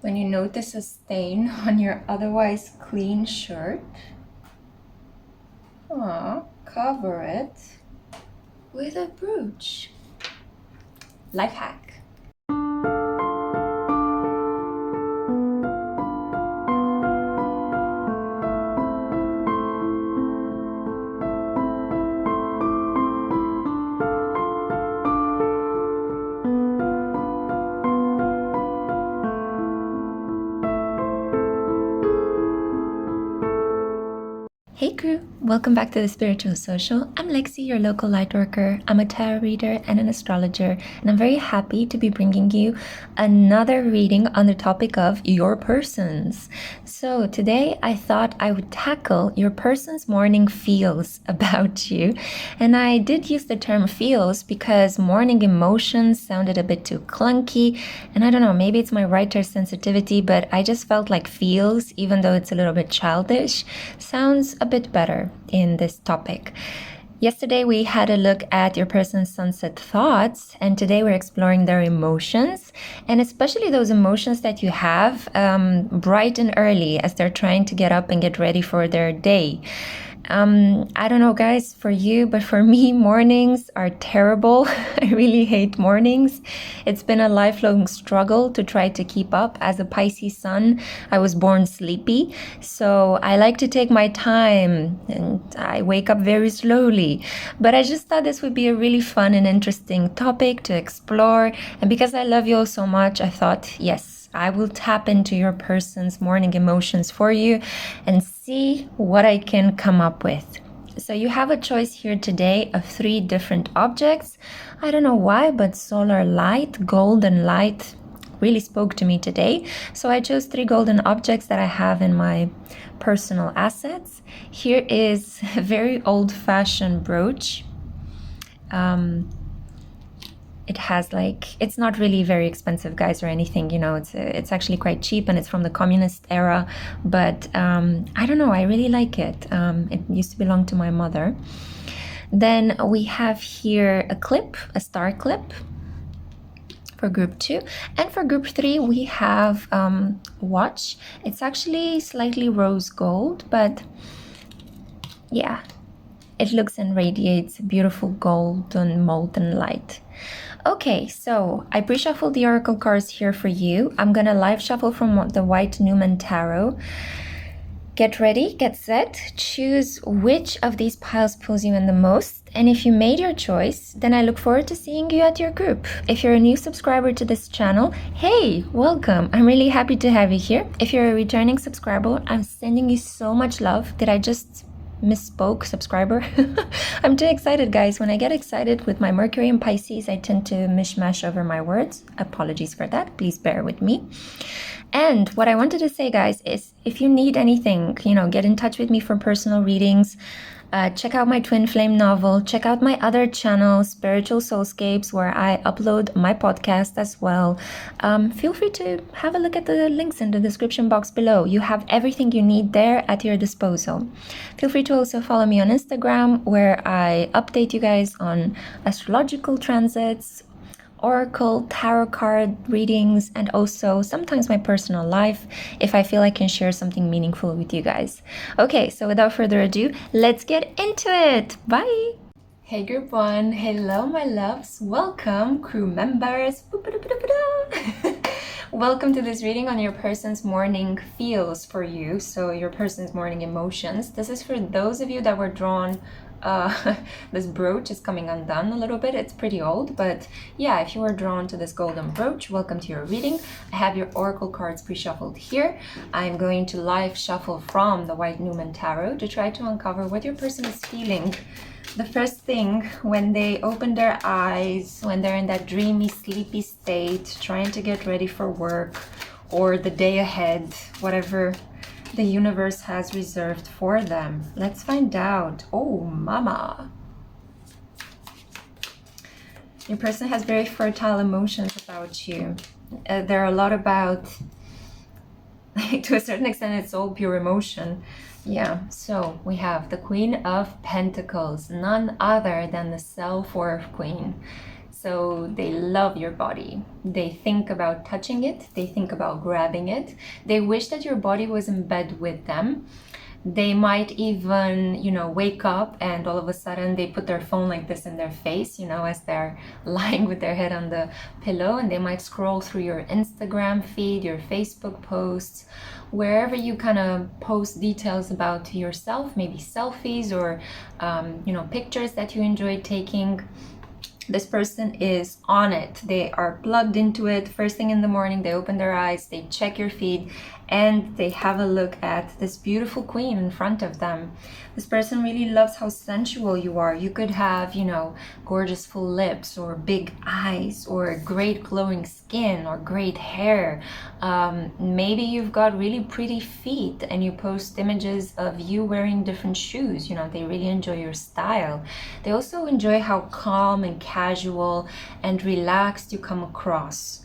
When you notice a stain on your otherwise clean shirt, cover it with a brooch. Life hack. Hey crew, welcome back to the Spiritual Social. I'm Lexi, your local lightworker. I'm a tarot reader and an astrologer, and I'm very happy to be bringing you another reading on the topic of your persons. So today I thought I would tackle your person's morning feels about you. And I did use the term feels because morning emotions sounded a bit too clunky. And I don't know, maybe it's my writer sensitivity, but I just felt like feels, even though it's a little bit childish, sounds a bit better in this topic. Yesterday we had a look at your person's sunset thoughts, and today we're exploring their emotions, and especially those emotions that you have bright and early as they're trying to get up and get ready for their day. I don't know, guys, for you, but for me, mornings are terrible. I really hate mornings. It's been a lifelong struggle to try to keep up. As a Pisces Sun, I was born sleepy, so I like to take my time and I wake up very slowly. But I just thought this would be a really fun and interesting topic to explore. And because I love you all so much, I thought, yes, I will tap into your person's morning emotions for you and see what I can come up with. So you have a choice here today of 3 different objects. I don't know why, but solar light, golden light really spoke to me today. So I chose 3 golden objects that I have in my personal assets. Here is a very old-fashioned brooch. It has it's not really very expensive, guys, or anything, you know, it's actually quite cheap, and it's from the communist era, but I don't know, I really like it. It used to belong to my mother. Then we have here a clip, a star clip for group 2, and for group 3 we have watch. It's actually slightly rose gold, but yeah, it looks and radiates beautiful golden molten light. Okay, so I pre-shuffled the oracle cards here for you. I'm gonna live shuffle from the white Numen tarot. Get ready, get set, choose which of these piles pulls you in the most. And if you made your choice, then I look forward to seeing you at your group. If you're a new subscriber to this channel, hey, welcome. I'm really happy to have you here. If you're a returning subscriber, I'm sending you so much love. Did I just misspoke, subscriber? I'm too excited, guys. When I get excited with my Mercury and Pisces, I tend to mishmash over my words. Apologies for that. Please bear with me. And what I wanted to say, guys, is if you need anything, you know, get in touch with me for personal readings. Check out my twin flame novel. Check out my other channel, Spiritual Soulscapes, where I upload my podcast as well. Feel free to have a look at the links in the description box below. You have everything you need there at your disposal. Feel free to also follow me on Instagram, where I update you guys on astrological transits, oracle, tarot card readings, and also sometimes my personal life if I feel I can share something meaningful with you guys. Okay, so without further ado, let's get into it. Bye! Hey group 1, hello my loves, welcome crew members. Welcome to this reading on your person's morning feels for you, so your person's morning emotions. This is for those of you that were drawn this brooch is coming undone a little bit. It's pretty old, but yeah, if you were drawn to this golden brooch, welcome to your reading. I have your oracle cards pre-shuffled here. I'm going to live shuffle from the white Numen tarot to try to uncover what your person is feeling. The first thing when they open their eyes, when they're in that dreamy, sleepy state, trying to get ready for work or the day ahead, whatever the universe has reserved for them. Let's find out. Oh, mama. Your person has very fertile emotions about you. They're a lot about, to a certain extent, it's all pure emotion. Yeah, so we have the Queen of Pentacles, none other than the self-worth queen. So they love your body. They think about touching it. They think about grabbing it. They wish that your body was in bed with them. They might even, you know, wake up and all of a sudden they put their phone like this in their face, you know, as they're lying with their head on the pillow, and they might scroll through your Instagram feed, your Facebook posts, wherever you kind of post details about yourself, maybe selfies or, you know, pictures that you enjoy taking. This person is on it. They are plugged into it. First thing in the morning, they open their eyes, they check your feed, and they have a look at this beautiful queen in front of them. This person really loves how sensual you are. You could have, you know, gorgeous full lips or big eyes or great glowing skin or great hair. Maybe you've got really pretty feet and you post images of you wearing different shoes. You know, they really enjoy your style. They also enjoy how calm and casual and relaxed you come across.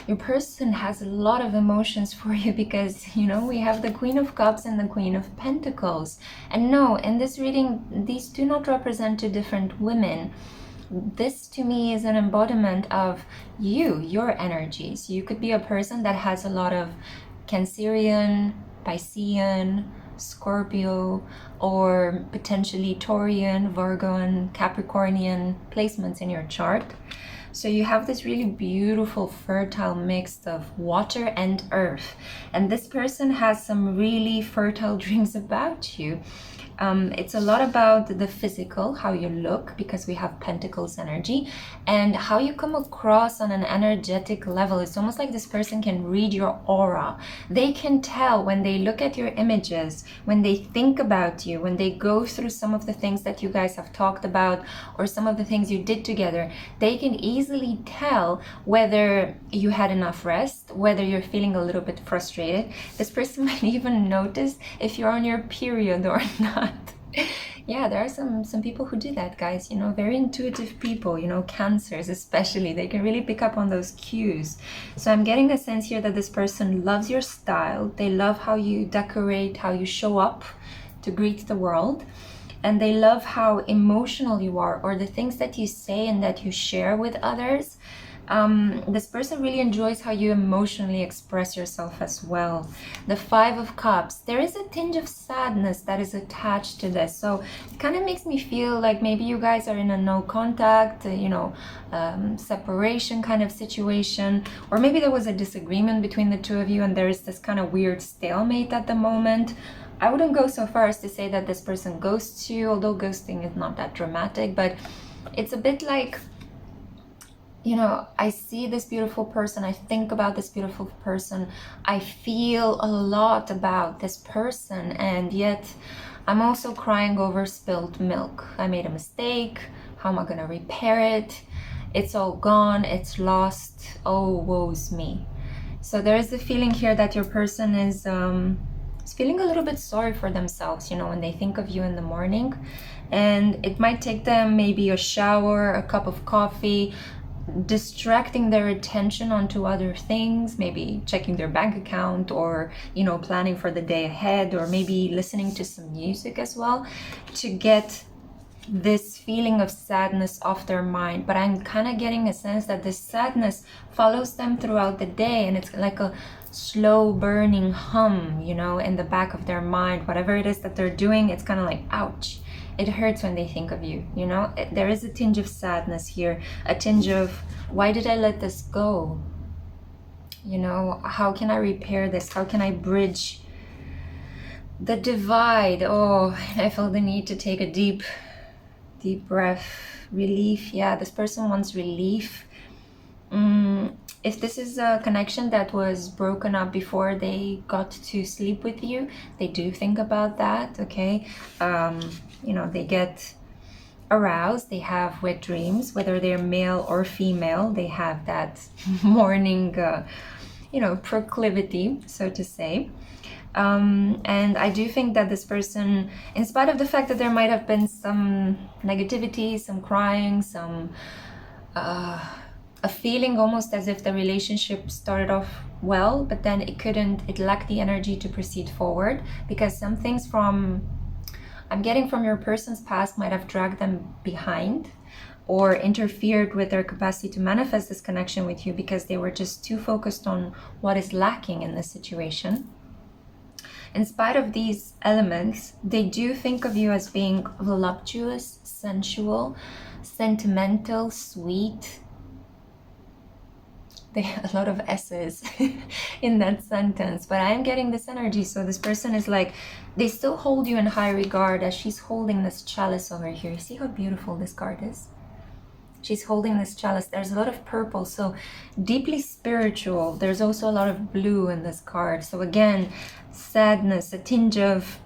Your person has a lot of emotions for you because, you know, we have the Queen of Cups and the Queen of Pentacles. And no, in this reading, these do not represent two different women. This to me is an embodiment of you, your energies. You could be a person that has a lot of Cancerian, Piscean, Scorpio, or potentially Taurian, Virgo, and Capricornian placements in your chart. So you have this really beautiful, fertile mix of water and earth. And this person has some really fertile dreams about you. It's a lot about the physical, how you look, because we have Pentacles energy, and how you come across on an energetic level. It's almost like this person can read your aura. They can tell when they look at your images, when they think about you, when they go through some of the things that you guys have talked about or some of the things you did together. They can easily tell whether you had enough rest, whether you're feeling a little bit frustrated. This person might even notice if you're on your period or not. Yeah, there are some people who do that, guys, you know, very intuitive people, you know, Cancers especially. They can really pick up on those cues. So I'm getting a sense here that this person loves your style. They love how you decorate, how you show up to greet the world. And they love how emotional you are, or the things that you say and that you share with others. This person really enjoys how you emotionally express yourself as well. The Five of Cups, there is a tinge of sadness that is attached to this. So it kind of makes me feel like maybe you guys are in a no contact, you know, separation kind of situation. Or maybe there was a disagreement between the two of you and there is this kind of weird stalemate at the moment. I wouldn't go so far as to say that this person ghosts you, although ghosting is not that dramatic, but it's a bit like, you know, I see this beautiful person, I think about this beautiful person, I feel a lot about this person, and yet I'm also crying over spilled milk. I made a mistake, how am I gonna repair it? It's all gone, it's lost, oh, woe's me. So there is the feeling here that your person is feeling a little bit sorry for themselves, you know, when they think of you in the morning. And it might take them maybe a shower, a cup of coffee, distracting their attention onto other things, maybe checking their bank account, or, you know, planning for the day ahead, or maybe listening to some music as well, to get this feeling of sadness off their mind. But I'm kind of getting a sense that this sadness follows them throughout the day, and it's like a slow burning hum, you know, in the back of their mind. Whatever it is that they're doing, it's kind of like, ouch, it hurts when they think of you, you know. There is a tinge of sadness here, a tinge of, why did I let this go? You know, how can I repair this? How can I bridge the divide? Oh, I felt the need to take a deep breath. Relief. Yeah, this person wants relief. If this is a connection that was broken up before they got to sleep with you, they do think about that, okay? You know, they get aroused, they have wet dreams, whether they're male or female, they have that morning, you know, proclivity, so to say. And I do think that this person, in spite of the fact that there might have been some negativity, some crying, some a feeling almost as if the relationship started off well, but then it lacked the energy to proceed forward, because some things I'm getting from your person's past might have dragged them behind. or interfered with their capacity to manifest this connection with you because they were just too focused on what is lacking in this situation. In spite of these elements, they do think of you as being voluptuous, sensual, sentimental, sweet. A lot of S's in that sentence, but I'm getting this energy. So this person is like, they still hold you in high regard as she's holding this chalice over here. You see how beautiful this card is? She's holding this chalice. There's a lot of purple, so deeply spiritual. There's also a lot of blue in this card. So again, sadness, a tinge of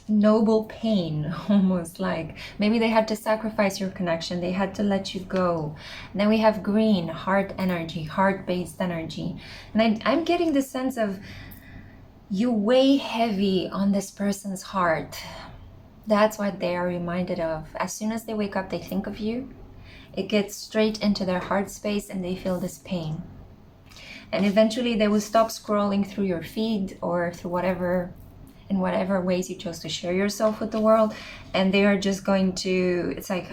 noble pain, almost like maybe they had to sacrifice your connection, they had to let you go. And then we have green, heart energy, heart-based energy. And I'm getting the sense of you weigh heavy on this person's heart. That's what they are reminded of. As soon as they wake up, they think of you. It gets straight into their heart space and they feel this pain. And eventually they will stop scrolling through your feed or through in whatever ways you chose to share yourself with the world, and they are just going to, it's like,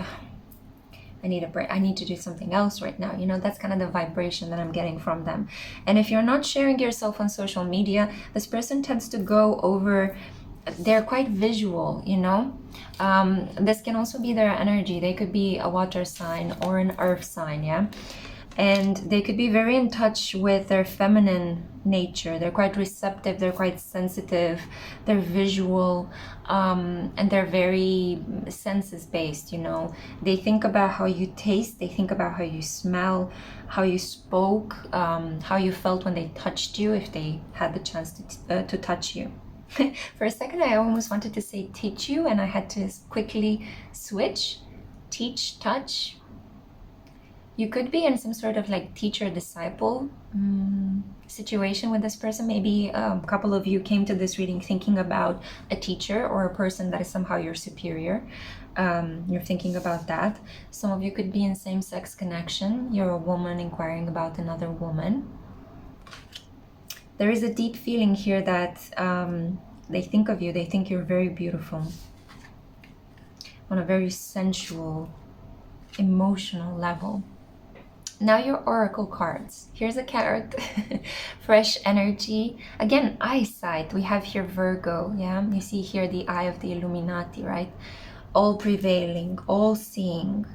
I need a break, I need to do something else right now. You know, that's kind of the vibration that I'm getting from them. And if you're not sharing yourself on social media, this person tends to go over, they're quite visual, you know. This can also be their energy. They could be a water sign or an earth sign, yeah. And they could be very in touch with their feminine nature. They're quite receptive, they're quite sensitive, they're visual, and they're very senses based, you know. They think about how you taste, they think about how you smell, how you spoke, how you felt when they touched you, if they had the chance to touch you. For a second, I almost wanted to say teach you, and I had to quickly switch. Teach, touch. You could be in some sort of like teacher-disciple situation with this person. Maybe a couple of you came to this reading thinking about a teacher or a person that is somehow your superior. You're thinking about that. Some of you could be in same-sex connection. You're a woman inquiring about another woman. There is a deep feeling here that they think of you. They think you're very beautiful on a very sensual, emotional level. Now your oracle cards. Here's a card. Fresh energy. Again, eyesight. We have here Virgo. Yeah, you see here the eye of the Illuminati, right? All prevailing, all seeing.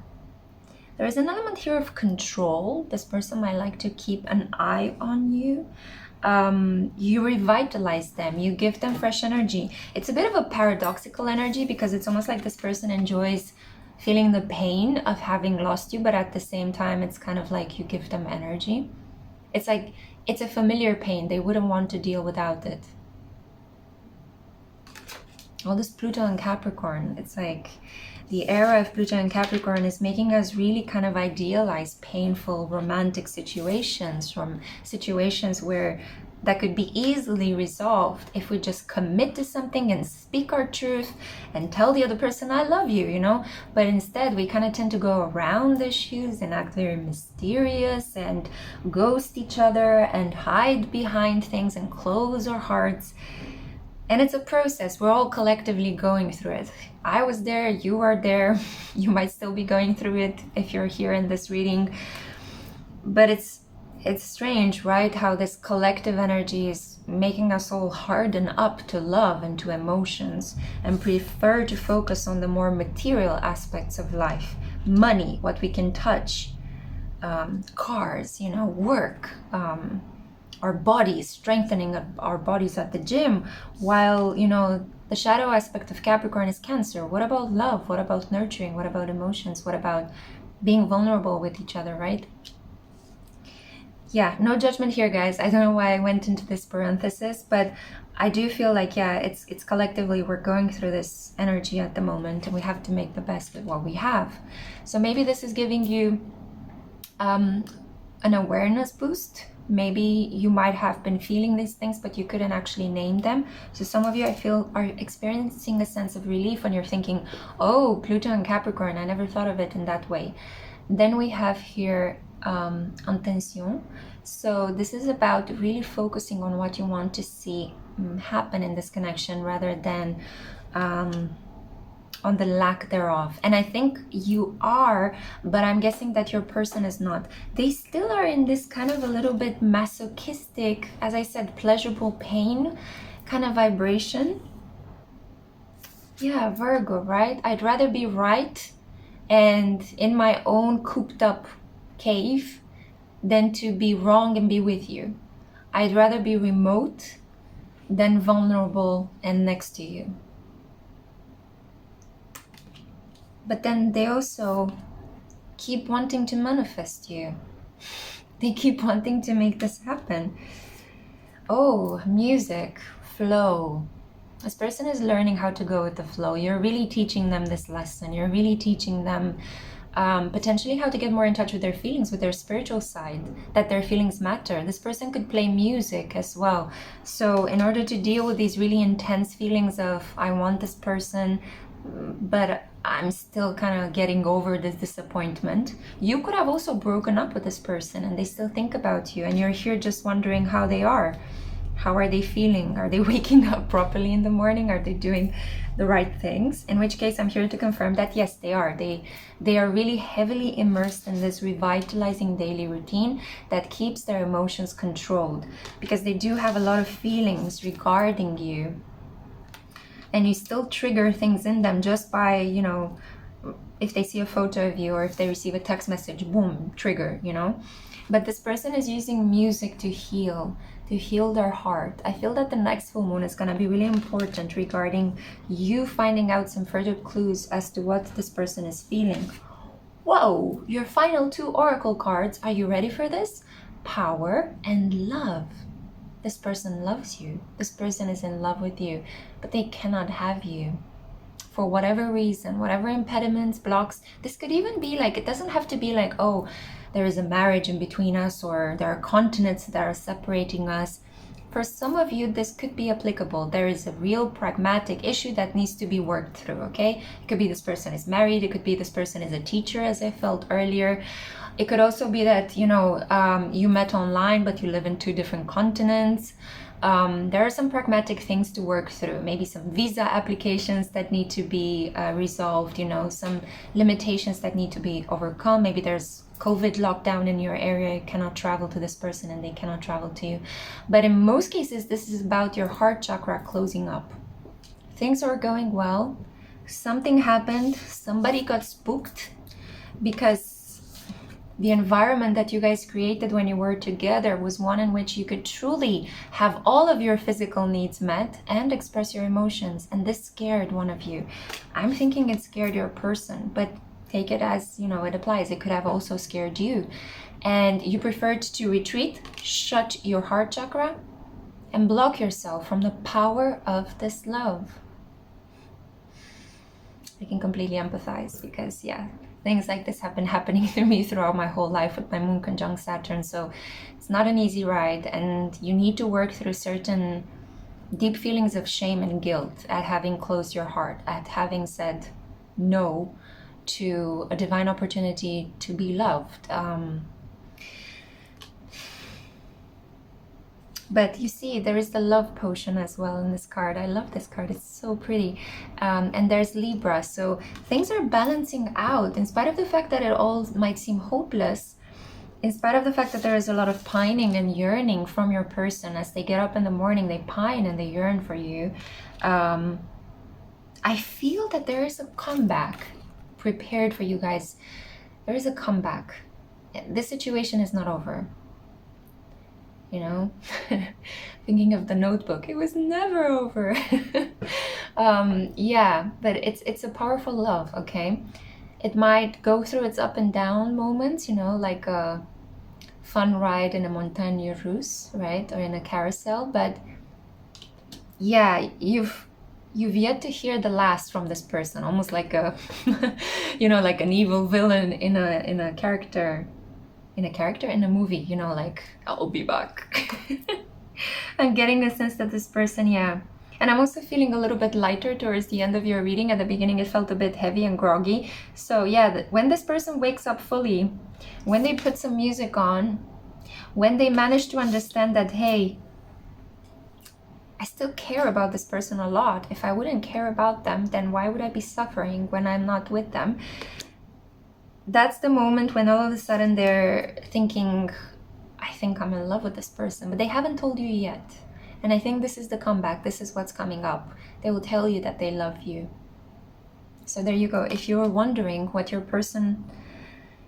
There is an element here of control. This person might like to keep an eye on you. You revitalize them. You give them fresh energy. It's a bit of a paradoxical energy because it's almost like this person enjoys feeling the pain of having lost you, but at the same time, it's kind of like you give them energy. It's like, it's a familiar pain. They wouldn't want to deal without it. All this Pluto and Capricorn, it's like the era of Pluto and Capricorn is making us really kind of idealize painful romantic situations, from situations where that could be easily resolved if we just commit to something and speak our truth and tell the other person, I love you, you know. But instead, we kind of tend to go around issues and act very mysterious and ghost each other and hide behind things and close our hearts. And it's a process. We're all collectively going through it. I was there, you are there. You might still be going through it if you're here in this reading. But it's strange, right? How this collective energy is making us all harden up to love and to emotions and prefer to focus on the more material aspects of life. Money, what we can touch, cars, you know, work, our bodies, strengthening our bodies at the gym, while, you know, the shadow aspect of Capricorn is Cancer. What about love? What about nurturing? What about emotions? What about being vulnerable with each other, right? Yeah, no judgment here, guys. I don't know why I went into this parenthesis, but I do feel like, yeah, it's collectively we're going through this energy at the moment, and we have to make the best of what we have. So maybe this is giving you an awareness boost. Maybe you might have been feeling these things, but you couldn't actually name them. So some of you, I feel, are experiencing a sense of relief when you're thinking, oh, Pluto and Capricorn, I never thought of it in that way. Then we have here intention. So this is about really focusing on what you want to see happen in this connection, rather than on the lack thereof. And I think you are, but I'm guessing that your person is not. They still are in this kind of a little bit masochistic, as I said, pleasurable pain kind of vibration. Yeah, Virgo, right? I'd rather be right and in my own cooped up cave than to be wrong and be with you. I'd rather be remote than vulnerable and next to you. But then they also keep wanting to manifest you. They keep wanting to make this happen. Oh, music, flow. This person is learning how to go with the flow. You're really teaching them this lesson. You're really teaching them potentially how to get more in touch with their feelings, with their spiritual side, that their feelings matter. This person could play music as well. So in order to deal with these really intense feelings of, I want this person, but I'm still kind of getting over this disappointment. You could have also broken up with this person and they still think about you, and you're here just wondering how they are. How are they feeling? Are they waking up properly in the morning? Are they doing the right things? In which case I'm here to confirm that yes, they are. They are really heavily immersed in this revitalizing daily routine that keeps their emotions controlled, because they do have a lot of feelings regarding you. And you still trigger things in them just by, you know, if they see a photo of you or if they receive a text message, boom, trigger, you know. But this person is using music to heal their heart. I feel that the next full moon is going to be really important regarding you finding out some further clues as to what this person is feeling. Whoa, your final 2 oracle cards. Are you ready for this? Power and love. This person loves you. This person is in love with you, but they cannot have you. For whatever reason, whatever impediments, blocks. This could even be like, it doesn't have to be like, oh, there is a marriage in between us or there are continents that are separating us. For some of you, this could be applicable. There is a real pragmatic issue that needs to be worked through, okay? It could be this person is married. It could be this person is a teacher, as I felt earlier. It could also be that, you know, you met online, but you live in 2 different continents. There are some pragmatic things to work through, maybe some visa applications that need to be resolved, you know, some limitations that need to be overcome. Maybe there's COVID lockdown in your area, you cannot travel to this person and they cannot travel to you. But in most cases, this is about your heart chakra closing up. Things are going well. Something happened. Somebody got spooked because the environment that you guys created when you were together was one in which you could truly have all of your physical needs met and express your emotions. And this scared one of you. I'm thinking it scared your person, but take it as, you know, it applies. It could have also scared you. And you preferred to retreat, shut your heart chakra, and block yourself from the power of this love. I can completely empathize because, yeah, things like this have been happening to me throughout my whole life with my moon conjunct Saturn. So it's not an easy ride, and you need to work through certain deep feelings of shame and guilt at having closed your heart, at having said no to a divine opportunity to be loved. But you see, there is the love potion as well in this card. I love this card. It's so pretty. And there's Libra. So things are balancing out in spite of the fact that it all might seem hopeless. In spite of the fact that there is a lot of pining and yearning from your person. As they get up in the morning, they pine and they yearn for you. I feel that there is a comeback prepared for you guys. There is a comeback. This situation is not over. You know, thinking of the Notebook, it was never over. Yeah, but it's a powerful love, okay? It might go through its up and down moments, you know, like a fun ride in a montagne russe, right? Or in a carousel, but yeah, you've yet to hear the last from this person, almost like a, you know, like an evil villain in a character. In a movie, you know, like, I'll be back. I'm getting the sense that this person, yeah. And I'm also feeling a little bit lighter towards the end of your reading. At the beginning, it felt a bit heavy and groggy. So yeah, when this person wakes up fully, when they put some music on, when they manage to understand that, hey, I still care about this person a lot. If I wouldn't care about them, then why would I be suffering when I'm not with them? That's the moment when all of a sudden they're thinking, I think I'm in love with this person, but they haven't told you yet. And I think this is the comeback. This is what's coming up. They will tell you that they love you. So there you go. If you're wondering what your person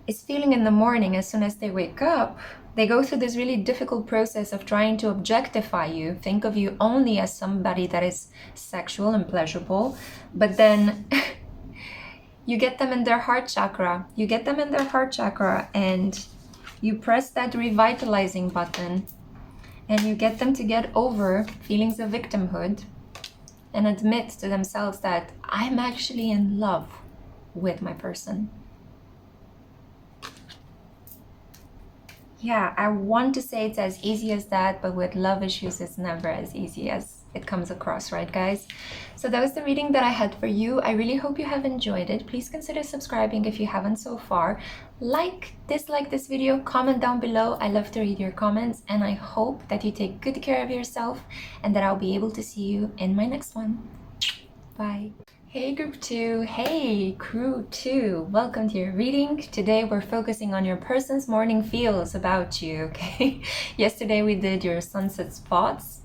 is feeling in the morning as soon as they wake up, they go through this really difficult process of trying to objectify you, think of you only as somebody that is sexual and pleasurable, but then you get them in their heart chakra. You get them in their heart chakra and you press that revitalizing button and you get them to get over feelings of victimhood and admit to themselves that I'm actually in love with my person. Yeah, I want to say it's as easy as that, but with love issues, it's never as easy as it comes across, right, guys? So that was the reading that I had for you. I really hope you have enjoyed it. Please consider subscribing if you haven't so far. Dislike this video, comment down below. I love to read your comments, and I hope that you take good care of yourself and that I'll be able to see you in my next one. Bye. Hey group 2, hey crew 2, welcome to your reading. Today we're focusing on your person's morning feels about you, okay? Yesterday we did your sunset spots.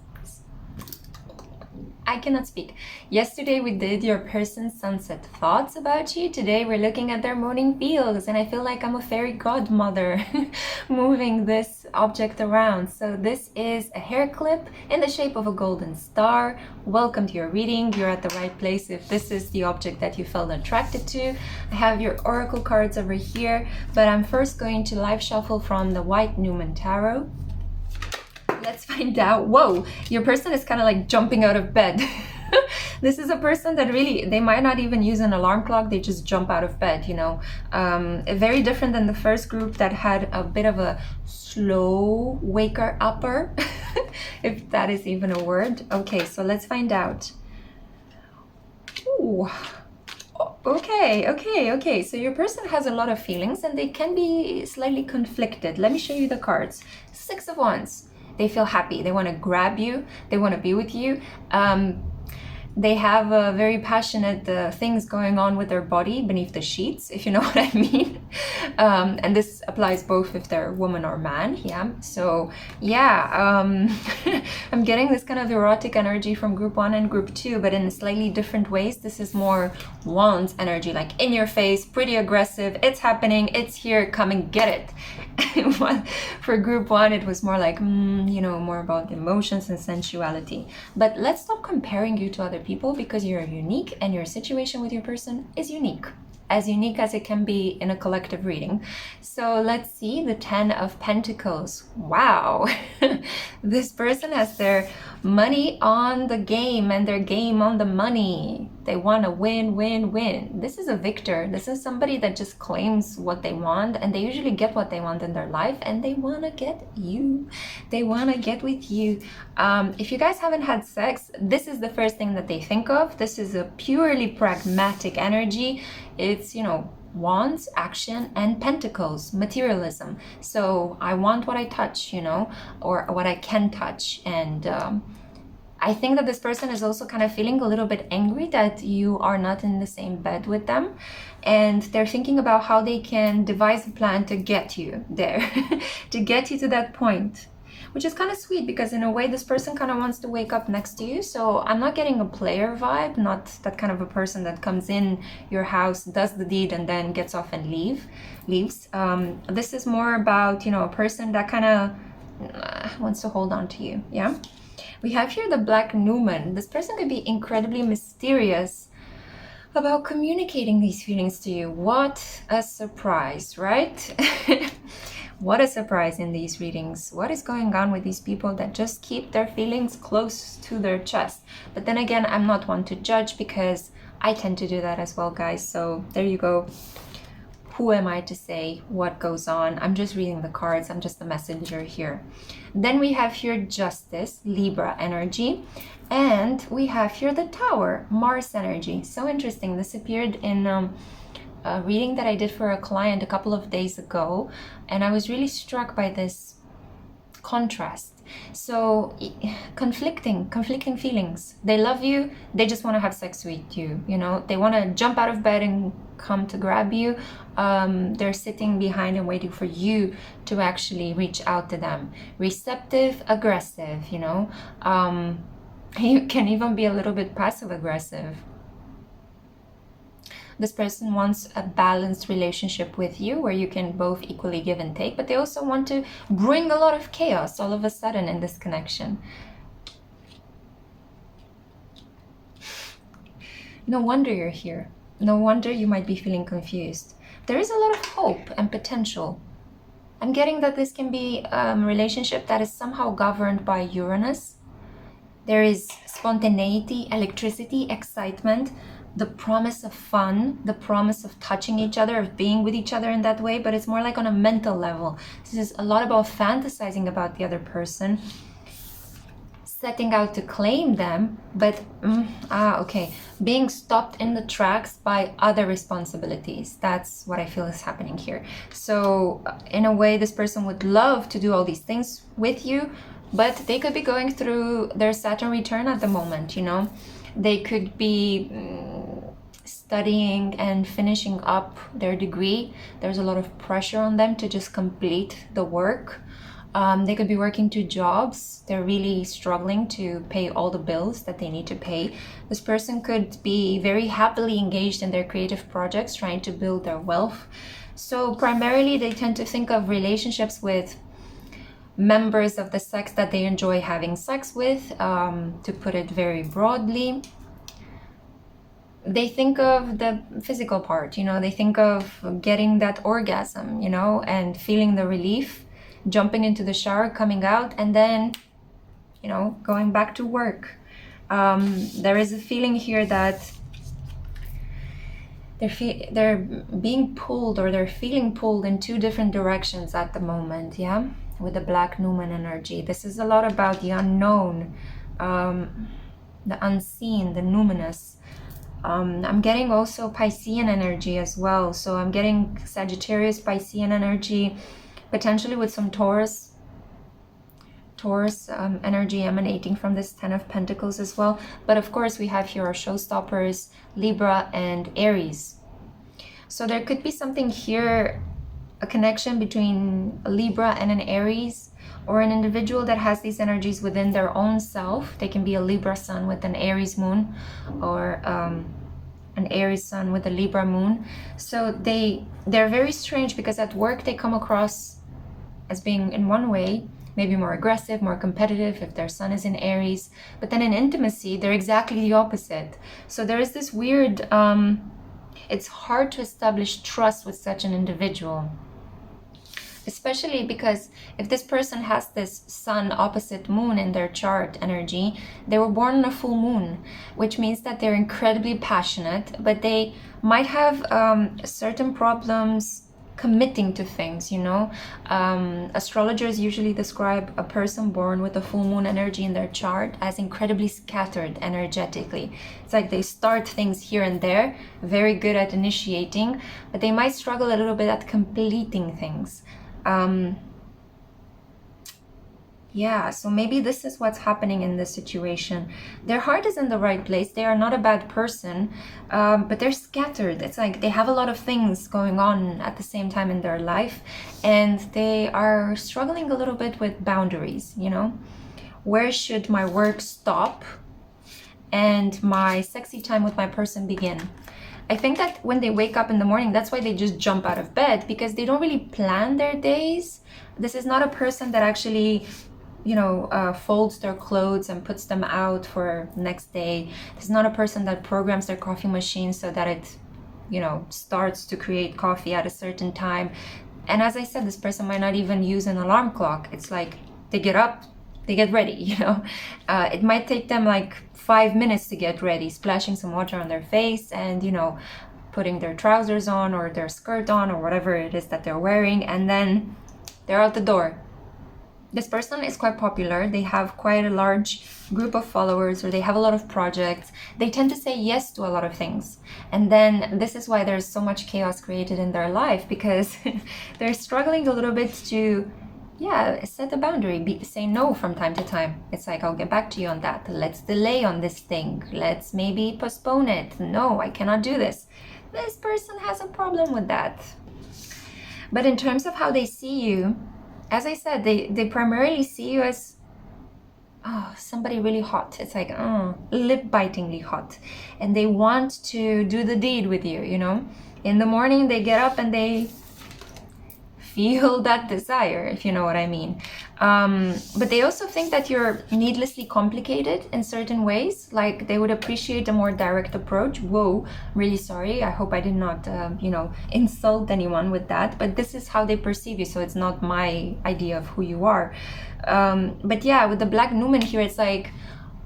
I cannot speak. Yesterday we did your person's sunset thoughts about you. Today we're looking at their morning feels, and I feel like I'm a fairy godmother moving this object around. So this is a hair clip in the shape of a golden star. Welcome to your reading. You're at the right place if this is the object that you felt attracted to. I have your oracle cards over here, but I'm first going to live shuffle from the white Numen tarot. Let's find out. Whoa, your person is kind of like jumping out of bed. This is a person that really, they might not even use an alarm clock, they just jump out of bed, you know. Very different than the first group that had a bit of a slow waker upper, if that is even a word. Okay, so let's find out. Ooh. Okay. So your person has a lot of feelings and they can be slightly conflicted. Let me show you the cards. Six of Wands. They feel happy. They want to grab you. They want to be with you. They have very passionate things going on with their body beneath the sheets, if you know what I mean. And this applies both if they're woman or man. Yeah. So yeah, I'm getting this kind of erotic energy from group 1 and group 2, but in slightly different ways. This is more Wands energy, like in your face, pretty aggressive. It's happening. It's here. Come and get it. For group 1, it was more like, you know, more about emotions and sensuality. But let's stop comparing you to other people, because you're unique and your situation with your person is unique as it can be in a collective reading. So let's see the 10 of Pentacles. Wow. This person has their money on the game and their game on the money. They want to win. This is a victor. This is somebody that just claims what they want, and they usually get what they want in their life, and they want to get you. They want to get with you. If you guys haven't had sex, this is the first thing that they think of. This is a purely pragmatic energy. It's, you know, Wands, action, and Pentacles, materialism. So I want what I touch, you know, or what I can touch. And I think that this person is also kind of feeling a little bit angry that you are not in the same bed with them. And they're thinking about how they can devise a plan to get you there, to get you to that point. Which is kind of sweet, because in a way this person kind of wants to wake up next to you. So I'm not getting a player vibe, not that kind of a person that comes in your house, does the deed, and then gets off and leaves. This is more about, you know, a person that kind of wants to hold on to you. Yeah. We have here the black Numen. This person could be incredibly mysterious about communicating these feelings to you. What a surprise, right? What a surprise in these readings. What is going on with these people that just keep their feelings close to their chest? But then again, I'm not one to judge, because I tend to do that as well, guys. So there you go. Who am I to say what goes on? I'm just reading the cards. I'm just the messenger here. Then we have here Justice, Libra energy. And we have here the Tower, Mars energy. So interesting. This appeared in a reading that I did for a client a couple of days ago, and I was really struck by this contrast. So conflicting feelings. They love you, they just want to have sex with you, you know, they want to jump out of bed and come to grab you. They're sitting behind and waiting for you to actually reach out to them. Receptive, aggressive, you know. You can even be a little bit passive aggressive. This person wants a balanced relationship with you where you can both equally give and take, but they also want to bring a lot of chaos all of a sudden in this connection. No wonder you're here. No wonder you might be feeling confused. There is a lot of hope and potential. I'm getting that this can be a relationship that is somehow governed by Uranus. There is spontaneity, electricity, excitement, the promise of fun, the promise of touching each other, of being with each other in that way, but it's more like on a mental level. This is a lot about fantasizing about the other person, setting out to claim them, but being stopped in the tracks by other responsibilities. That's what I feel is happening here. So in a way, this person would love to do all these things with you, but they could be going through their Saturn return at the moment, you know. They could be studying and finishing up their degree. There's a lot of pressure on them to just complete the work. They could be working 2 jobs. They're really struggling to pay all the bills that they need to pay. This person could be very happily engaged in their creative projects, trying to build their wealth. So primarily they tend to think of relationships with members of the sex that they enjoy having sex with, to put it very broadly. They think of the physical part, you know, they think of getting that orgasm, you know, and feeling the relief, jumping into the shower, coming out, and then, you know, going back to work. There is a feeling here that they're being pulled, or they're feeling pulled in 2 different directions at the moment, yeah? With the black Numen energy. This is a lot about the unknown, the unseen, the numinous. I'm getting also Piscean energy as well. So I'm getting Sagittarius, Piscean energy, potentially with some Taurus energy emanating from this 10 of Pentacles as well. But of course we have here our showstoppers, Libra and Aries. So there could be something here, a connection between a Libra and an Aries, or an individual that has these energies within their own self. They can be a Libra sun with an Aries moon, or an Aries sun with a Libra moon. So they're very strange, because at work they come across as being in one way, maybe more aggressive, more competitive if their sun is in Aries, but then in intimacy they're exactly the opposite. So there is this weird, it's hard to establish trust with such an individual. Especially because if this person has this sun opposite moon in their chart energy, they were born on a full moon, which means that they're incredibly passionate, but they might have certain problems committing to things, you know. Astrologers usually describe a person born with a full moon energy in their chart as incredibly scattered energetically. It's like they start things here and there, very good at initiating, but they might struggle a little bit at completing things. Yeah, so maybe this is what's happening in this situation. Their heart is in the right place. They are not a bad person, but they're scattered. It's like they have a lot of things going on at the same time in their life, and they are struggling a little bit with boundaries, you know? Where should my work stop and my sexy time with my person begin? I think that when they wake up in the morning, that's why they just jump out of bed, because they don't really plan their days. This is not a person that actually, you know, folds their clothes and puts them out for next day. This is not a person that programs their coffee machine so that it, you know, starts to create coffee at a certain time. And as I said, this person might not even use an alarm clock. It's like they get up, they get ready, you know. It might take them like 5 minutes to get ready, splashing some water on their face and, you know, putting their trousers on or their skirt on or whatever it is that they're wearing, and then they're out the door. This person is quite popular. They have quite a large group of followers, or they have a lot of projects. They tend to say yes to a lot of things. And then this is why there's so much chaos created in their life, because they're struggling a little bit to yeah, set a boundary. Say no from time to time. It's like, I'll get back to you on that. Let's delay on this thing. Let's maybe postpone it. No, I cannot do this. This person has a problem with that. But in terms of how they see you, as I said, they primarily see you as somebody really hot. It's like, lip-bitingly hot. And they want to do the deed with you, you know? In the morning, they get up and they feel that desire, if you know what I mean. But they also think that you're needlessly complicated in certain ways. Like, they would appreciate a more direct approach. Whoa, really sorry. I hope I did not, insult anyone with that. But this is how they perceive you, so it's not my idea of who you are. But yeah, with the black Numen here, it's like,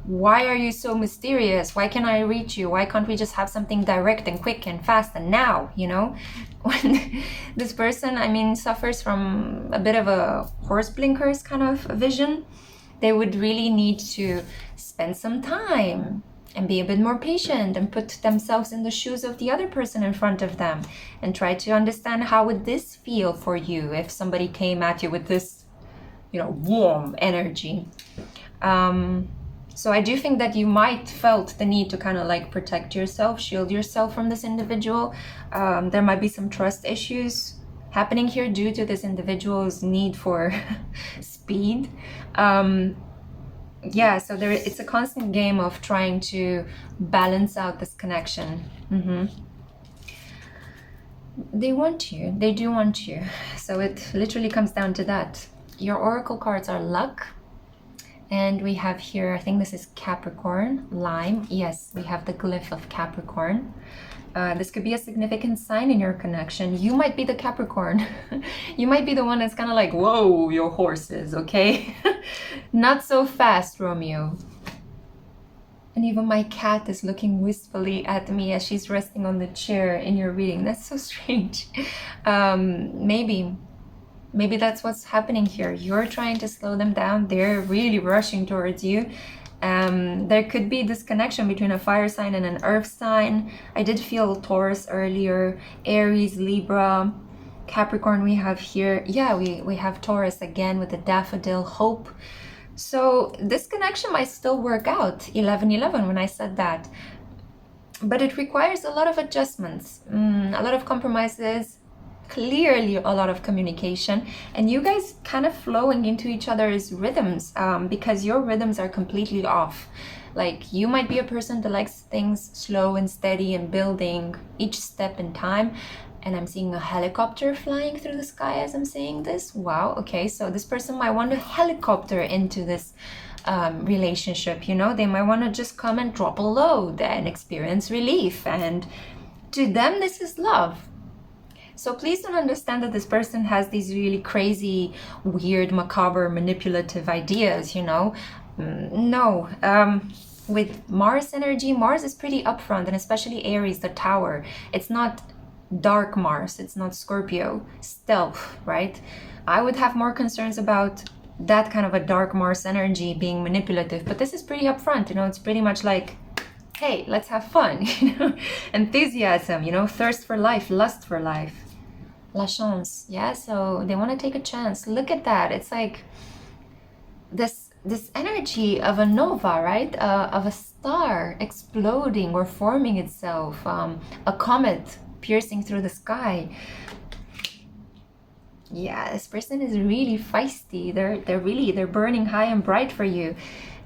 why are you so mysterious? Why can't I reach you? Why can't we just have something direct and quick and fast and now, you know? When this person, I mean, suffers from a bit of a horse blinkers kind of vision, they would really need to spend some time and be a bit more patient and put themselves in the shoes of the other person in front of them and try to understand, how would this feel for you if somebody came at you with this, warm energy. So I do think that you might felt the need to kind of like protect yourself, shield yourself from this individual. There might be some trust issues happening here due to this individual's need for speed. So it's a constant game of trying to balance out this connection. They want you. They do want you. So it literally comes down to that. Your oracle cards are luck. And we have here, I think this is Capricorn, lime. Yes, we have the glyph of Capricorn. This could be a significant sign in your connection. You might be the Capricorn. You might be the one that's kind of like, whoa, your horses, okay? Not so fast, Romeo. And even my cat is looking wistfully at me as she's resting on the chair in your reading. That's so strange. Maybe that's what's happening here. You're trying to slow them down. They're really rushing towards you. There could be this connection between a fire sign and an earth sign. I did feel Taurus earlier, Aries, Libra, Capricorn we have here. Yeah, we have Taurus again with the daffodil, hope. So this connection might still work out, 11-11 when I said that. But it requires a lot of adjustments, a lot of compromises, clearly a lot of communication, and you guys kind of flowing into each other's rhythms, because your rhythms are completely off. Like, you might be a person that likes things slow and steady and building each step in time. And I'm seeing a helicopter flying through the sky as I'm saying this. Wow, okay, so this person might want to helicopter into this relationship, they might want to just come and drop a load and experience relief, and to them this is love. So please don't understand that this person has these really crazy, weird, macabre, manipulative ideas, No. With Mars energy, Mars is pretty upfront, and especially Aries, the tower. It's not dark Mars, it's not Scorpio, stealth, right? I would have more concerns about that kind of a dark Mars energy being manipulative, but this is pretty upfront, it's pretty much like, hey, let's have fun, enthusiasm, thirst for life, lust for life. La chance, yeah, so they want to take a chance. Look at that. It's like this energy of a nova, right? Of a star exploding or forming itself, a comet piercing through the sky. Yeah, this person is really feisty. They're burning high and bright for you.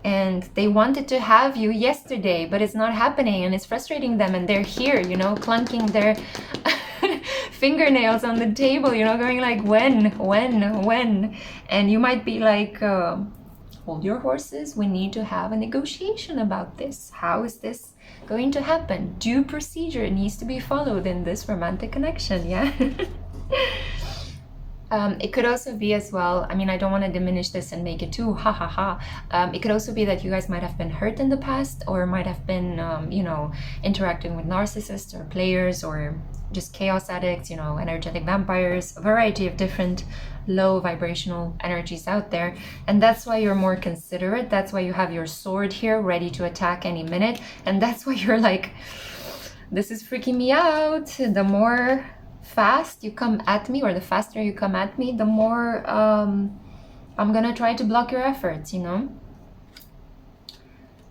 And they wanted to have you yesterday, but it's not happening, and it's frustrating them, and they're here, clunking their fingernails on the table, going like, when? And you might be like, hold your horses, we need to have a negotiation about this. How is this going to happen? Due procedure needs to be followed in this romantic connection, yeah? It could also be as well, I don't want to diminish this and make it too it could also be that you guys might have been hurt in the past, or might have been, interacting with narcissists or players, or just chaos addicts, energetic vampires, a variety of different low vibrational energies out there. And that's why you're more considerate. That's why you have your sword here ready to attack any minute. And that's why you're like, this is freaking me out. The more fast you come at me, or the faster you come at me, the more I'm gonna try to block your efforts, you know?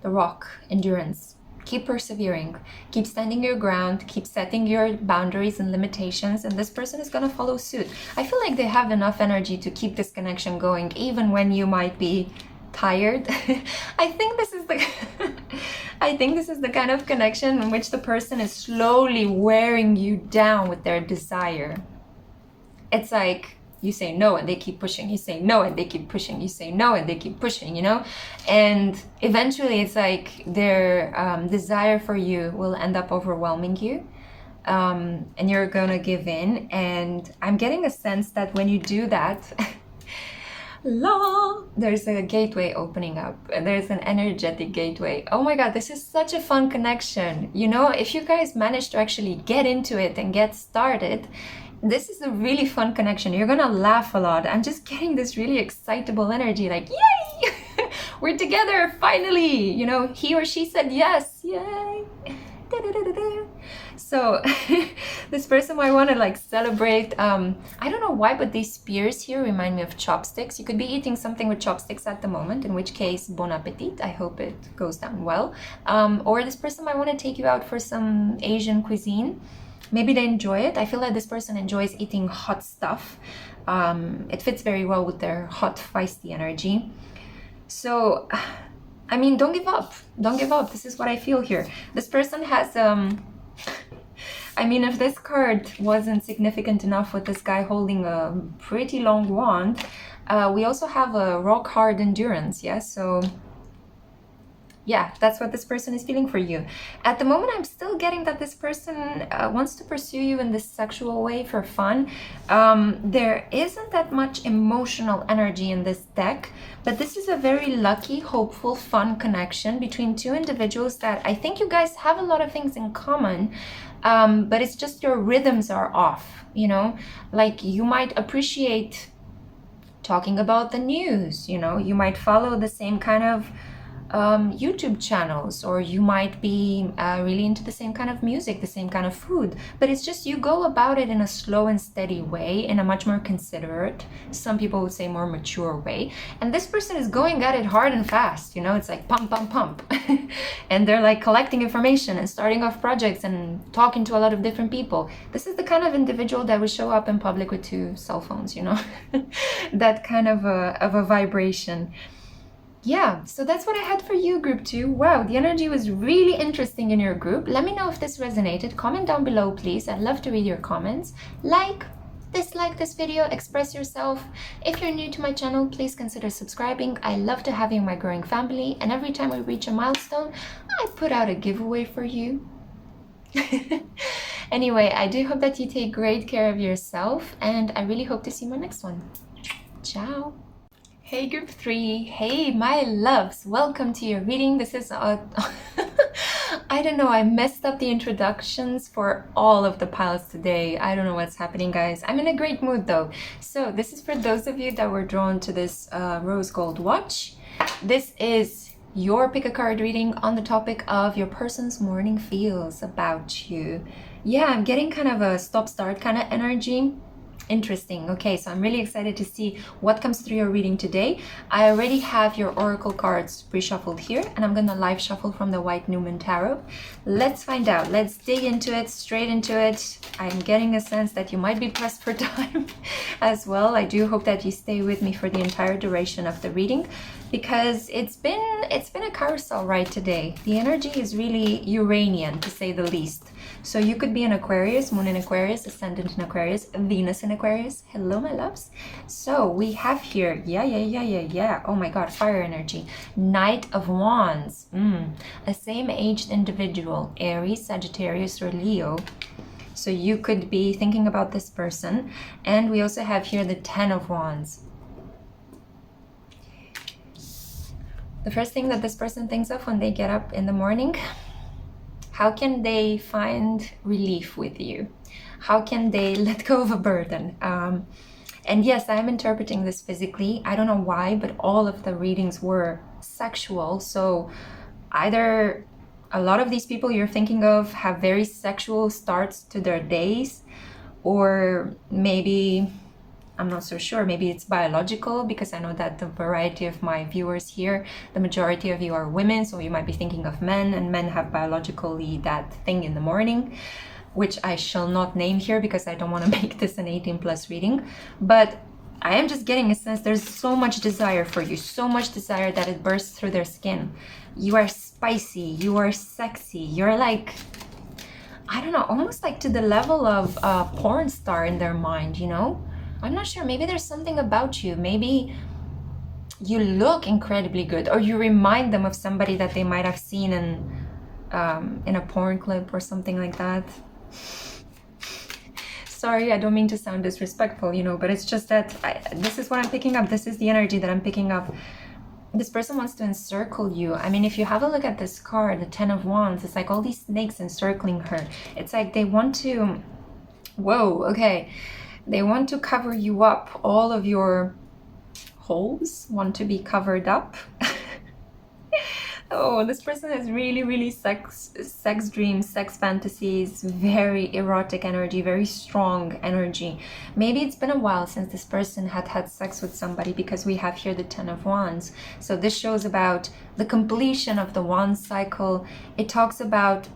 The rock, endurance. Keep persevering, keep standing your ground, keep setting your boundaries and limitations, and this person is gonna follow suit. I feel like they have enough energy to keep this connection going, even when you might be tired. I think this is the I think this is the kind of connection in which the person is slowly wearing you down with their desire. It's like you say no and they keep pushing, you say no and they keep pushing, you say no and they keep pushing, you know? And eventually it's like their desire for you will end up overwhelming you, and you're gonna give in. And I'm getting a sense that when you do that, there's a gateway opening up, and there's an energetic gateway. Oh my god, this is such a fun connection. You know, if you guys manage to actually get into it and get started, this is a really fun connection. You're gonna laugh a lot. I'm just getting this really excitable energy, like yay, we're together finally, you know, he or she said yes, yay. So this person might want to like celebrate. I don't know why, but these spears here remind me of chopsticks. You could be eating something with chopsticks at the moment, in which case bon appetit. I hope it goes down well. Or this person might want to take you out for some Asian cuisine. Maybe they enjoy it. I feel like this person enjoys eating hot stuff. It fits very well with their hot, feisty energy. So, I mean, don't give up. Don't give up. This is what I feel here. This person has, I mean, if this card wasn't significant enough with this guy holding a pretty long wand, we also have a rock hard endurance, yeah? So yeah, that's what this person is feeling for you. At the moment, I'm still getting that this person wants to pursue you in this sexual way for fun. There isn't that much emotional energy in this deck, but this is a very lucky, hopeful, fun connection between two individuals that I think you guys have a lot of things in common, but it's just your rhythms are off, you know? Like, you might appreciate talking about the news, you know? You might follow the same kind of YouTube channels, or you might be really into the same kind of music, the same kind of food, but it's just you go about it in a slow and steady way, in a much more considerate, some people would say more mature way, and this person is going at it hard and fast, you know? It's like pump, pump, pump. And they're like collecting information and starting off projects and talking to a lot of different people. This is the kind of individual that would show up in public with 2 cell phones, you know? That kind of a vibration. Yeah, so that's what I had for you, group 2. Wow, the energy was really interesting in your group. Let me know if this resonated. Comment down below, please. I'd love to read your comments. Like, dislike this video, express yourself. If you're new to my channel, please consider subscribing. I love to have you in my growing family, and every time we reach a milestone, I put out a giveaway for you. Anyway, I do hope that you take great care of yourself, and I really hope to see you in my next one. Ciao! Hey group 3, hey my loves, welcome to your reading. This is I don't know, I messed up the introductions for all of the piles today. I don't know what's happening, guys. I'm in a great mood though. So this is for those of you that were drawn to this rose gold watch. This is your pick a card reading on the topic of your person's morning feels about you. Yeah, I'm getting kind of a stop-start kind of energy. Interesting. Okay, so I'm really excited to see what comes through your reading today. I already have your oracle cards pre-shuffled here, and I'm gonna live shuffle from the white Numen tarot. Let's find out. Let's dig into it, straight into it. I'm getting a sense that you might be pressed for time as well. I do hope that you stay with me for the entire duration of the reading, because it's been a carousel ride today. The energy is really Uranian, to say the least. So you could be an Aquarius, Moon in Aquarius, Ascendant in Aquarius, Venus in Aquarius. Hello, my loves. So we have here, yeah. Oh my God, fire energy. Knight of Wands. A same-aged individual, Aries, Sagittarius, or Leo. So you could be thinking about this person. And we also have here the 10 of Wands. The first thing that this person thinks of when they get up in the morning: how can they find relief with you? How can they let go of a burden? And yes, I'm interpreting this physically. I don't know why, but all of the readings were sexual. So either a lot of these people you're thinking of have very sexual starts to their days, or maybe I'm not so sure. Maybe it's biological, because I know that the variety of my viewers here, the majority of you are women, so you might be thinking of men, and men have biologically that thing in the morning, which I shall not name here because I don't want to make this an 18 plus reading. But I am just getting a sense there's so much desire for you, so much desire that it bursts through their skin. You are spicy, you are sexy, you're like, I don't know, almost like to the level of a porn star in their mind, you know? I'm not sure, maybe there's something about you. Maybe you look incredibly good, or you remind them of somebody that they might have seen in a porn clip or something like that. Sorry, I don't mean to sound disrespectful, you know, but it's just that this is what I'm picking up. This is the energy that I'm picking up. This person wants to encircle you. I mean, if you have a look at this card, the Ten of Wands, it's like all these snakes encircling her. It's like they want to, whoa, okay. They want to cover you up. All of your holes want to be covered up. Oh, this person has really, really sex dreams, sex fantasies, very erotic energy, very strong energy. Maybe it's been a while since this person had had sex with somebody, because we have here the Ten of Wands. So this shows about the completion of the wand cycle. It talks about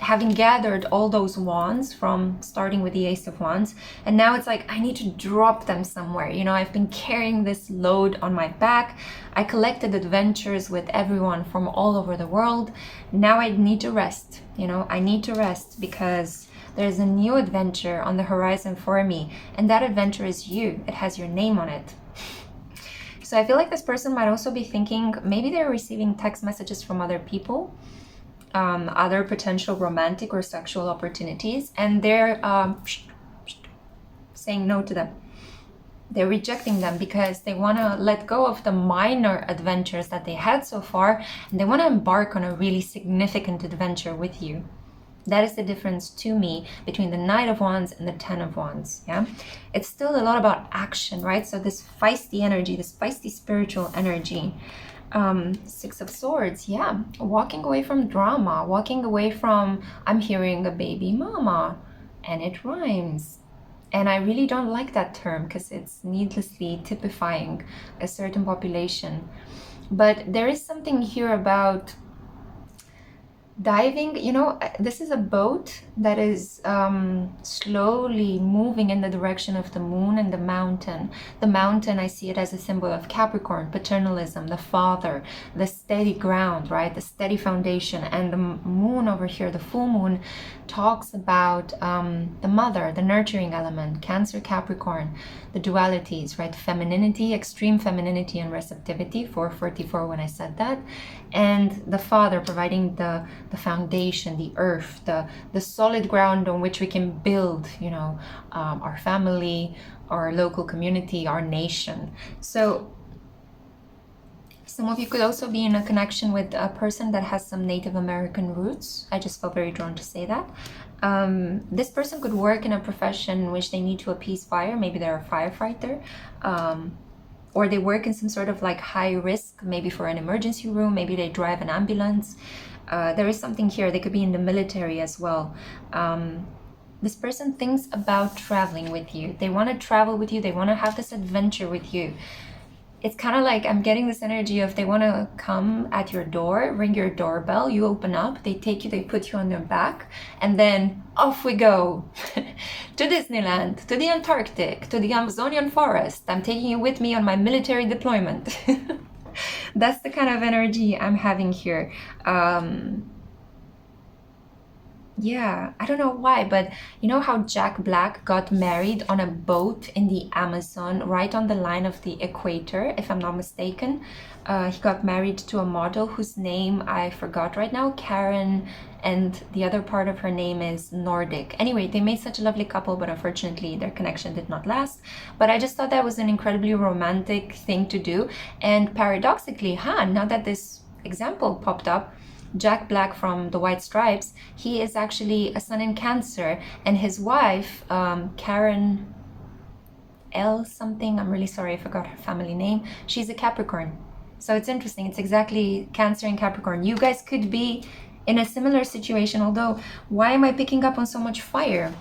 having gathered all those wands from starting with the Ace of Wands, and now it's like I need to drop them somewhere. You know, I've been carrying this load on my back. I collected adventures with everyone from all over the world. Now I need to rest. You know, I need to rest because there's a new adventure on the horizon for me, and that adventure is you. It has your name on it. So I feel like this person might also be thinking, maybe they're receiving text messages from other people, other potential romantic or sexual opportunities, and they're saying no to them. They're rejecting them because they want to let go of the minor adventures that they had so far, and they want to embark on a really significant adventure with you. That is the difference to me between the Knight of Wands and the Ten of Wands. Yeah, it's still a lot about action, right? So this feisty energy, this feisty spiritual energy. Six of Swords, yeah, walking away from drama, walking away from, I'm hearing a baby mama, and it rhymes. And I really don't like that term because it's needlessly typifying a certain population. But there is something here about diving. You know, this is a boat that is slowly moving in the direction of the moon and the mountain. The mountain, I see it as a symbol of Capricorn, paternalism, the father, the steady ground, right? The steady foundation. And the moon over here, the full moon, talks about the mother, the nurturing element, Cancer, Capricorn, the dualities, right? Femininity, extreme femininity and receptivity, 444 when I said that. And the father providing the foundation, the earth, the solid ground on which we can build, you know, our family, our local community, our nation. So some of you could also be in a connection with a person that has some Native American roots. I just felt very drawn to say that. This person could work in a profession in which they need to appease fire. Maybe they're a firefighter, or they work in some sort of like high risk, maybe for an emergency room. Maybe they drive an ambulance. There is something here. They could be in the military as well. This person thinks about traveling with you. They want to travel with you. They want to have this adventure with you. It's kind of like I'm getting this energy of they want to come at your door, ring your doorbell, you open up, they take you, they put you on their back, and then off we go to Disneyland, to the Antarctic, to the Amazonian forest. I'm taking you with me on my military deployment. That's the kind of energy I'm having here. Yeah, I don't know why, but you know how Jack Black got married on a boat in the Amazon, right on the line of the equator, if I'm not mistaken. He got married to a model whose name I forgot right now, Karen, and the other part of her name is Nordic. Anyway, they made such a lovely couple, but unfortunately their connection did not last. But I just thought that was an incredibly romantic thing to do. And paradoxically, now that this example popped up, Jack Black from the White Stripes, he is actually a sun in Cancer, and his wife, Karen L something, I'm really sorry, I forgot her family name, she's a Capricorn. So it's interesting, it's exactly Cancer and Capricorn. You guys could be in a similar situation, although why am I picking up on so much fire?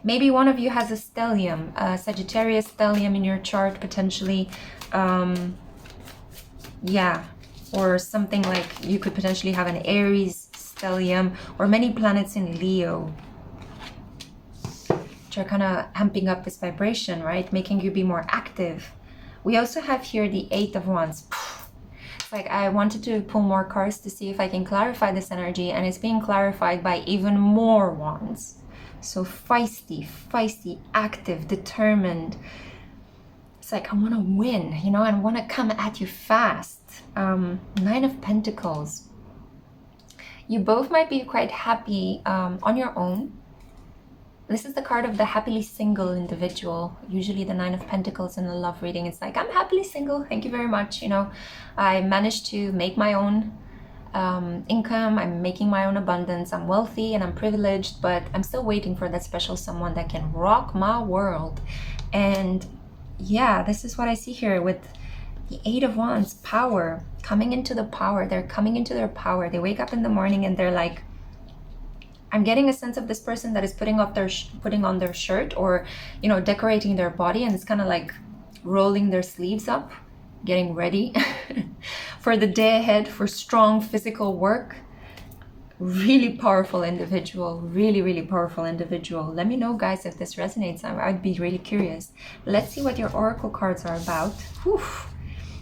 Maybe one of you has a stellium, a Sagittarius stellium in your chart, potentially. Yeah, or something like you could potentially have an Aries stellium, or many planets in Leo, which are kind of amping up this vibration, right? Making you be more active. We also have here the Eight of Wands. It's like I wanted to pull more cards to see if I can clarify this energy, and it's being clarified by even more wands. So feisty, active, determined. It's like I want to win, you know, and want to come at you fast. Nine of Pentacles. You both might be quite happy on your own. This is the card of the happily single individual. Usually the Nine of Pentacles in the love reading, it's like, I'm happily single, thank you very much. You know, I managed to make my own income, I'm making my own abundance, I'm wealthy and I'm privileged, but I'm still waiting for that special someone that can rock my world. And yeah, this is what I see here with the Eight of Wands, power, coming into the power. They're coming into their power. They wake up in the morning and they're like, I'm getting a sense of this person that is putting on their shirt, or, you know, decorating their body, and it's kind of like rolling their sleeves up, getting ready for the day ahead, for strong physical work. Really powerful individual, really powerful individual. Let me know, guys, if this resonates. I'd be really curious. Let's see what your oracle cards are about. Whew.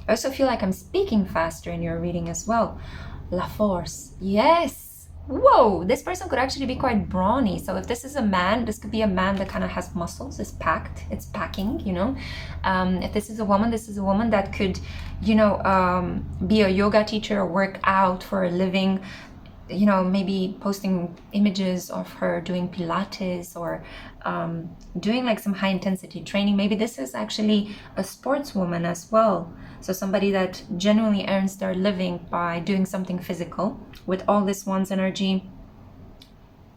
I also feel like I'm speaking faster in your reading as well. La Force, yes. Whoa, this person could actually be quite brawny. So if this is a man, this could be a man that kind of has muscles, is packed, it's packing, you know. If this is a woman that could, you know, be a yoga teacher or work out for a living, you know, maybe posting images of her doing Pilates, or doing like some high intensity training. Maybe this is actually a sportswoman as well. So somebody that genuinely earns their living by doing something physical. With all this one's energy,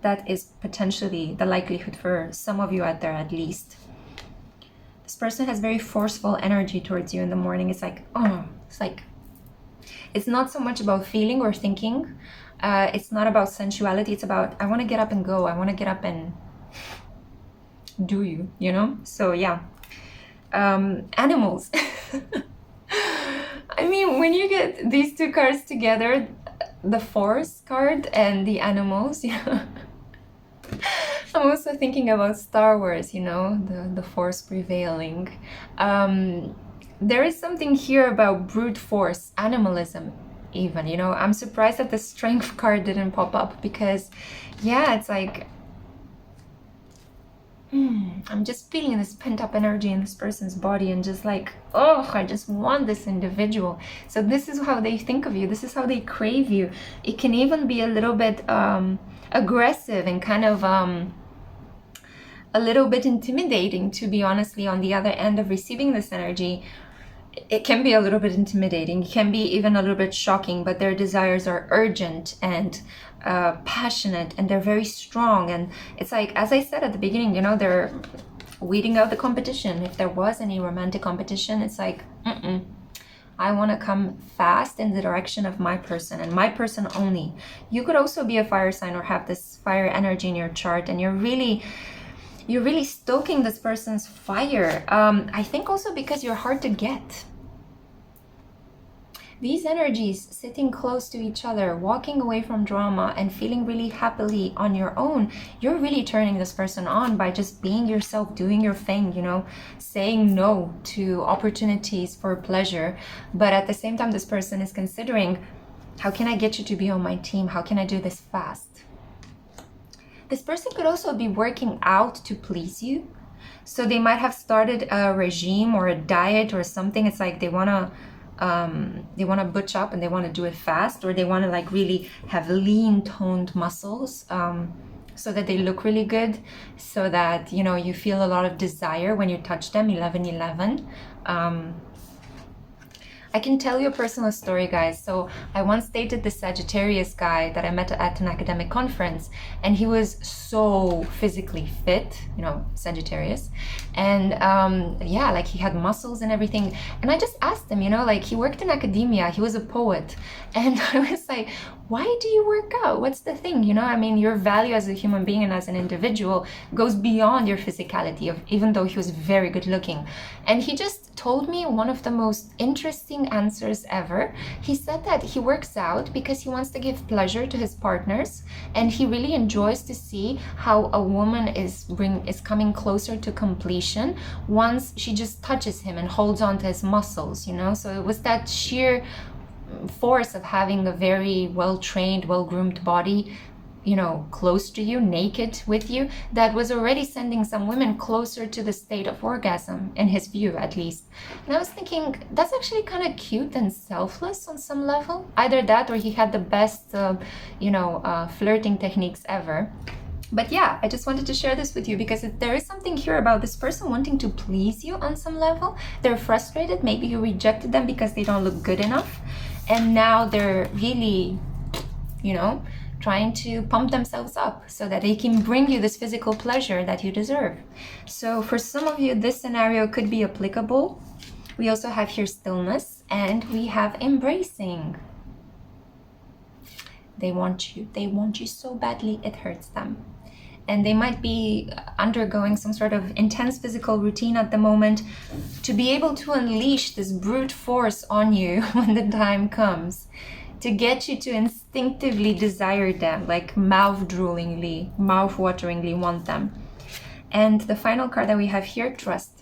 that is potentially the likelihood for some of you out there, at least. This person has very forceful energy towards you in the morning. It's like, oh, it's like, it's not so much about feeling or thinking. It's not about sensuality. It's about, I want to get up and go. I want to get up and do you know? So yeah. Animals. I mean, when you get these two cards together, the Force card and the animals, you know, I'm also thinking about Star Wars, you know, the Force prevailing. There is something here about brute force, animalism even, you know. I'm surprised that the Strength card didn't pop up, because yeah, it's like, I'm just feeling this pent-up energy in this person's body, and just like, oh, I just want this individual. So this is how they think of you. This is how they crave you. It can even be a little bit aggressive and kind of a little bit intimidating, to be honestly, on the other end of receiving this energy. It can be a little bit intimidating. It can be even a little bit shocking, but their desires are urgent and passionate, and they're very strong. And it's like, as I said at the beginning, you know, they're weeding out the competition. If there was any romantic competition, it's like, I want to come fast in the direction of my person, and my person only. You could also be a fire sign or have this fire energy in your chart, and you're really stoking this person's fire. I think also because you're hard to get. These energies sitting close to each other, walking away from drama and feeling really happily on your own, you're really turning this person on by just being yourself, doing your thing, you know, saying no to opportunities for pleasure. But at the same time, this person is considering, how can I get you to be on my team? How can I do this fast? This person could also be working out to please you. So they might have started a regime or a diet or something. It's like they want to butch up and they want to do it fast, or they want to like really have lean toned muscles, so that they look really good, so that, you know, you feel a lot of desire when you touch them. 1111. I can tell you a personal story, guys. So I once dated this Sagittarius guy that I met at an academic conference, and he was so physically fit, you know, Sagittarius. And yeah, like he had muscles and everything. And I just asked him, you know, like he worked in academia, he was a poet. And I was like, why do you work out? What's the thing? You know, I mean, your value as a human being and as an individual goes beyond your physicality, of even though he was very good looking. And he just told me one of the most interesting answers ever. He said that he works out because he wants to give pleasure to his partners, and he really enjoys to see how a woman is coming closer to completion once she just touches him and holds on to his muscles, you know. So it was that sheer force of having a very well-trained, well-groomed body, you know, close to you, naked with you, that was already sending some women closer to the state of orgasm, in his view at least. And I was thinking, that's actually kind of cute and selfless on some level. Either that, or he had the best flirting techniques ever. But yeah, I just wanted to share this with you because there is something here about this person wanting to please you on some level. They're frustrated, maybe you rejected them because they don't look good enough, and now they're really, you know, trying to pump themselves up so that they can bring you this physical pleasure that you deserve. So for some of you, this scenario could be applicable. We also have here stillness, and we have embracing. They want you so badly it hurts them. And they might be undergoing some sort of intense physical routine at the moment to be able to unleash this brute force on you when the time comes, to get you to instinctively desire them, like mouth-droolingly, mouth-wateringly want them. And the final card that we have here, trust.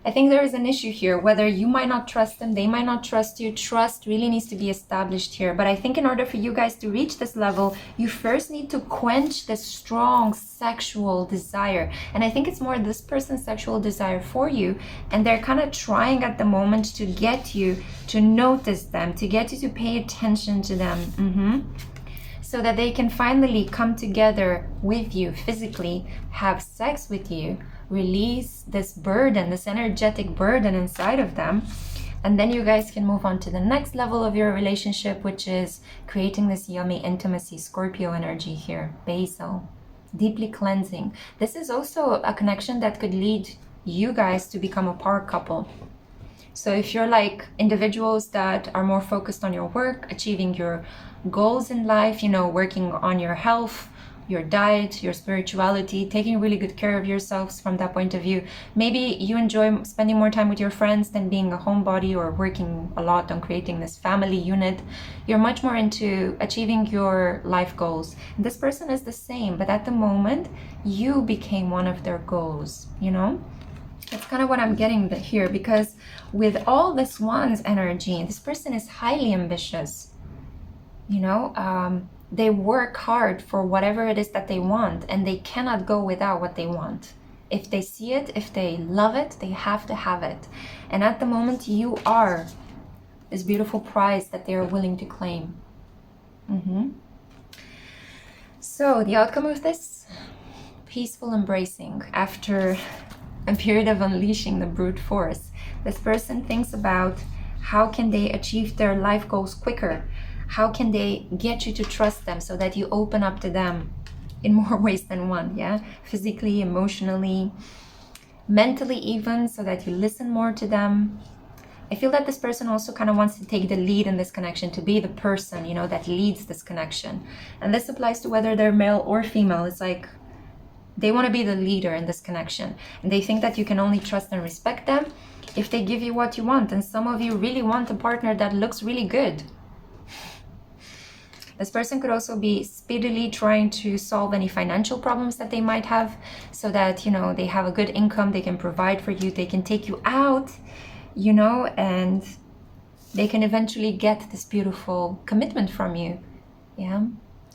I think there is an issue here, whether you might not trust them, they might not trust you. Trust really needs to be established here. But I think in order for you guys to reach this level, you first need to quench this strong sexual desire. And I think it's more this person's sexual desire for you. And they're kind of trying at the moment to get you to notice them, to get you to pay attention to them. So that they can finally come together with you physically, have sex with you, release this burden, this energetic burden inside of them, and then you guys can move on to the next level of your relationship, which is creating this yummy intimacy. Scorpio energy here, basil, deeply cleansing. This is also a connection that could lead you guys to become a power couple. So if you're like individuals that are more focused on your work, achieving your goals in life, you know, working on your health, your diet, your spirituality, taking really good care of yourselves from that point of view. Maybe you enjoy spending more time with your friends than being a homebody or working a lot on creating this family unit. You're much more into achieving your life goals. And this person is the same, but at the moment, you became one of their goals, you know? That's kind of what I'm getting here, because with all this one's energy, this person is highly ambitious, you know? They work hard for whatever it is that they want, and they cannot go without what they want. If they see it, if they love it, they have to have it. And at the moment, you are this beautiful prize that they are willing to claim. So the outcome of this, peaceful embracing. After a period of unleashing the brute force, this person thinks about how can they achieve their life goals quicker. How can they get you to trust them so that you open up to them in more ways than one, yeah? Physically, emotionally, mentally even, so that you listen more to them. I feel that this person also kind of wants to take the lead in this connection, to be the person, you know, that leads this connection. And this applies to whether they're male or female. It's like they want to be the leader in this connection. And they think that you can only trust and respect them if they give you what you want. And some of you really want a partner that looks really good. This person could also be speedily trying to solve any financial problems that they might have, so that, you know, they have a good income, they can provide for you, they can take you out, you know, and they can eventually get this beautiful commitment from you. Yeah,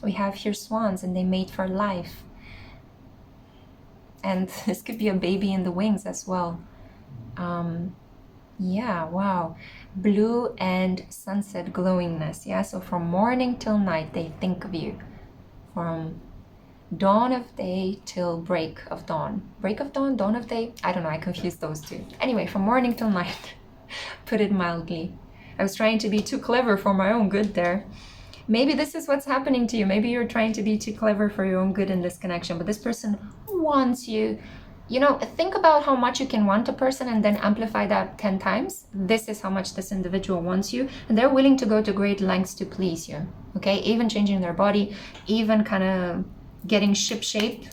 we have here swans, and they mate for life. And this could be a baby in the wings as well. Yeah, wow. Blue and sunset glowingness. Yeah, so from morning till night they think of you. From dawn of day till break of dawn. Break of dawn, dawn of day? I don't know, I confused those two. Anyway, from morning till night put it mildly. I was trying to be too clever for my own good there. Maybe this is what's happening to you. Maybe you're trying to be too clever for your own good in this connection, but this person wants you. You know, think about how much you can want a person and then amplify that 10 times. This is how much this individual wants you, and they're willing to go to great lengths to please you. Okay, even changing their body, even kind of getting ship-shape.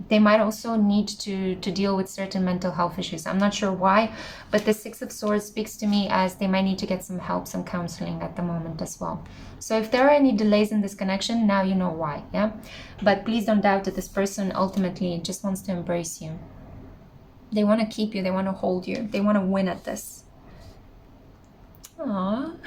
They might also need to deal with certain mental health issues. I'm not sure why, but the Six of Swords speaks to me as they might need to get some help, some counseling at the moment as well. So if there are any delays in this connection, now you know why, yeah? But please don't doubt that this person ultimately just wants to embrace you. They want to keep you, they want to hold you, they want to win at this. Aww.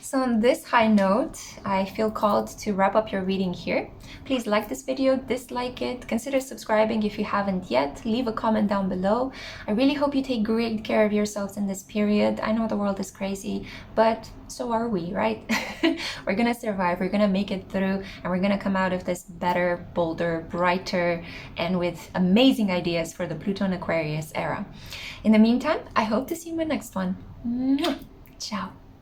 So on this high note, I feel called to wrap up your reading here. Please like this video, dislike it, consider subscribing if you haven't yet, leave a comment down below. I really hope you take great care of yourselves in this period. I know the world is crazy, but so are we, right? We're gonna survive, we're gonna make it through, and we're gonna come out of this better, bolder, brighter, and with amazing ideas for the Pluto and Aquarius era. In the meantime, I hope to see you in my next one. Ciao.